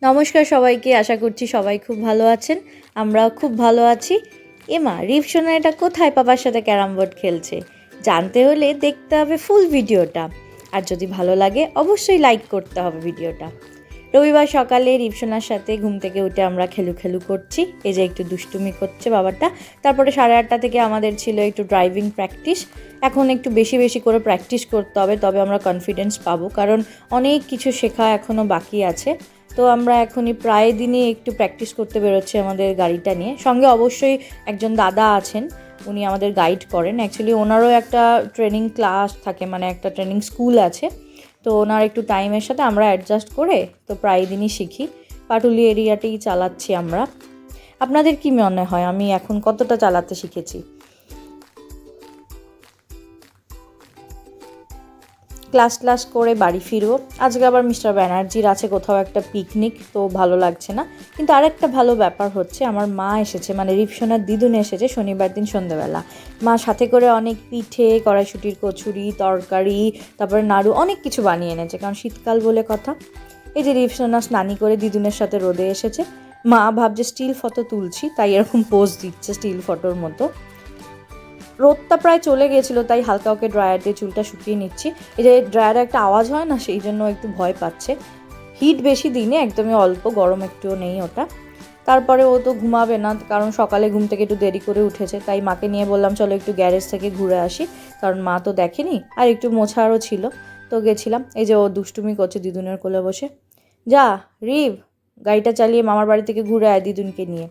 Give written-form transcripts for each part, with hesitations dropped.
নমস্কার সবাইকে, আশা করছি সবাই খুব ভালো আছেন। আমরাও খুব ভালো আছি। এমা, রিপসোনা এটা কোথায় পাপার সাথে ক্যারাম বোর্ড খেলছে? জানতে হলে দেখতে হবে ফুল ভিডিওটা। আর যদি ভালো লাগে অবশ্যই লাইক করতে হবে ভিডিওটা। রবিবার সকালে রিপসোনার সাথে ঘুম থেকে উঠে আমরা খেলু করছি। এই যে একটু দুষ্টুমি করছে বাবাটা। তারপরে 8:30 থেকে আমাদের ছিল একটু ড্রাইভিং প্র্যাকটিস। এখন একটু বেশি করে প্র্যাকটিস করতে হবে, তবে আমরা কনফিডেন্স পাবো, কারণ অনেক কিছু শেখা এখনও বাকি আছে। তো আমরা এখনই প্রায় দিনই একটু প্র্যাকটিস করতে বেরোচ্ছি আমাদের গাড়িটা নিয়ে। সঙ্গে অবশ্যই একজন দাদা আছেন, উনি আমাদের গাইড করেন। অ্যাকচুয়ালি ওনারও একটা ট্রেনিং ক্লাস থাকে, মানে একটা ট্রেনিং স্কুল আছে। তো ওনার একটু টাইমের সাথে আমরা অ্যাডজাস্ট করে তো প্রায় দিনই শিখি। পাটুলি এরিয়াতেই চালাচ্ছি আমরা। আপনাদের কি মনে হয় আমি এখন কতটা চালাতে শিখেছি? ক্লাস করে বাড়ি ফিরবো। আজকে আবার মিস্টার ব্যানার্জির আছে কোথাও একটা পিকনিক, তো ভালো লাগছে না। কিন্তু আরেকটা ভালো ব্যাপার হচ্ছে, আমার মা এসেছে, মানে রিপসোনার দিদুন এসেছে শনিবার দিন সন্ধ্যাবেলা। মা সাথে করে অনেক পিঠে, কড়াইশুঁটির কচুরি, তরকারি, তারপরে নাড়ু, অনেক কিছু বানিয়ে এনেছে, কারণ শীতকাল বলে কথা। এই যে রিপসোনা স্নানি করে দিদুনের সাথে রোদে এসেছে। মা ভাবছে স্টিল ফটো তুলছি, তাই এরকম পোজ দিচ্ছে স্টিল ফটোর মতো। রোদটা প্রায় চলে গিয়েছিলো, তাই হালকা ওকে ড্রায়ার দিয়ে চুলটা শুকিয়ে নিচ্ছি। এই যে ড্রায়ারে একটা আওয়াজ হয় না, সেই জন্য একটু ভয় পাচ্ছে। হিট বেশি দিনে, একদমই অল্প, গরম একটুও নেই ওটা। তারপরে ও তো ঘুমাবে না, কারণ সকালে ঘুম থেকে একটু দেরি করে উঠেছে, তাই মাকে নিয়ে বললাম চলো একটু গ্যারেজ থেকে ঘুরে আসি, কারণ মা তো দেখেনি। আর একটু মোছারও ছিল, তো গেছিলাম। এই যে ও দুষ্টুমি করছে দিদুনের কোলে বসে। যা রিভ, গাড়িটা চালিয়ে মামার বাড়ি থেকে ঘুরে আয় দিদুনকে নিয়ে।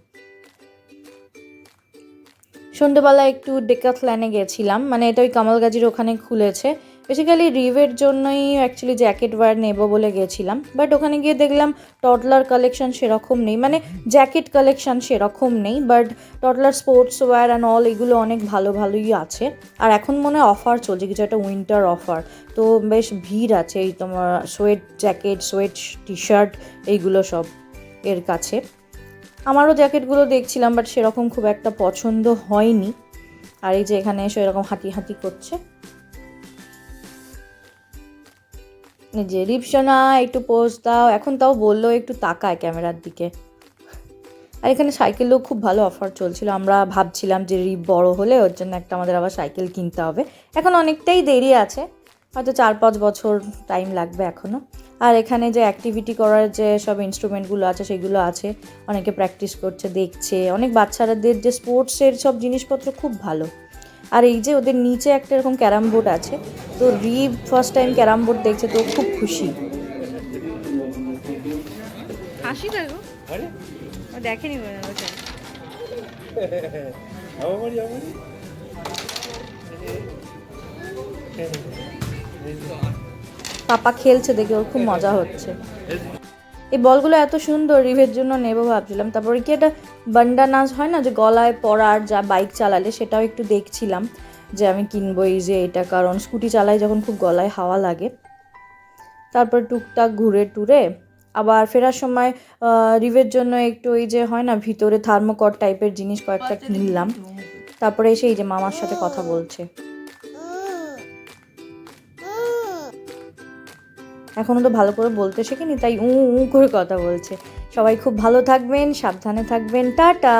সন্ধ্যেবেলা একটু ডেকাথল্যানে গেছিলাম, মানে এটা ওই কামালগাজির ওখানে খুলেছে। বেসিক্যালি রিভের জন্যই অ্যাকচুয়ালি জ্যাকেট ওয়্যার নেবো বলে গেছিলাম, বাট ওখানে গিয়ে দেখলাম টডলার কালেকশন সেরকম নেই, মানে জ্যাকেট কালেকশন সেরকম নেই, but toddler sportswear and all এগুলো অনেক ভালোই আছে। আর এখন মনে হয় অফার চলছে, কিছু একটা উইন্টার অফার, তো বেশ ভিড় আছে এই তোমার sweat jacket, sweat T shirt, এইগুলো সব এর কাছে। আমারও জ্যাকেটগুলো দেখছিলাম, বাট সেরকম খুব একটা পছন্দ হয়নি। আর এই যে এখানে এসে এরকম হাঁটি করছে। এই যে রিপসোনা, একটু পোজ দাও। এখন তাও বললো একটু তাকায় ক্যামেরার দিকে। আর এখানে সাইকেলেও খুব ভালো অফার চলছিল। আমরা ভাবছিলাম যে রিপ বড় হলে ওর জন্য একটা আমাদের আবার সাইকেল কিনতে হবে। এখন অনেকটাই দেরি আছে, হয়তো 4-5 বছর টাইম লাগবে এখনও। আর এখানে যে অ্যাক্টিভিটি করার যে সব ইনস্ট্রুমেন্টগুলো আছে সেগুলো আছে, অনেকে প্র্যাকটিস করছে, দেখছে। অনেক বাচ্চাদের যে স্পোর্টসের সব জিনিসপত্র খুব ভালো। আর এই যে ওদের নিচে একটা এরকম ক্যারাম বোর্ড আছে, তো Reeve first time carrom board দেখছে, তো খুব খুশি। হাসি দেখো, দেখেনি মনে হচ্ছে। পাপা খেলছে দেখে ওর খুব মজা হচ্ছে। এই বলগুলো এত সুন্দর, রিভের জন্য নেবো ভাবছিলাম। তারপরে কি একটা বান্ডানাস হয় না, যে গলায় পরার, যা বাইক চালালে, সেটাও একটু দেখছিলাম যে আমি কিনবো এই যে এটা, কারণ স্কুটি চালাই যখন খুব গলায় হাওয়া লাগে। তারপর টুকটাক ঘুরে টুরে আবার ফেরার সময় রিভের জন্য একটু ওই যে হয় না ভিতরে থার্মোকট টাইপের জিনিস কয়েকটা কিনলাম। তারপরে এসে এই যে মামার সাথে কথা বলছে। এখনও তো ভালো করে বলতে শেখেনি, তাই উ করে কথা বলছে। সবাই খুব ভালো থাকবেন, সাবধানে থাকবেন, টাটা।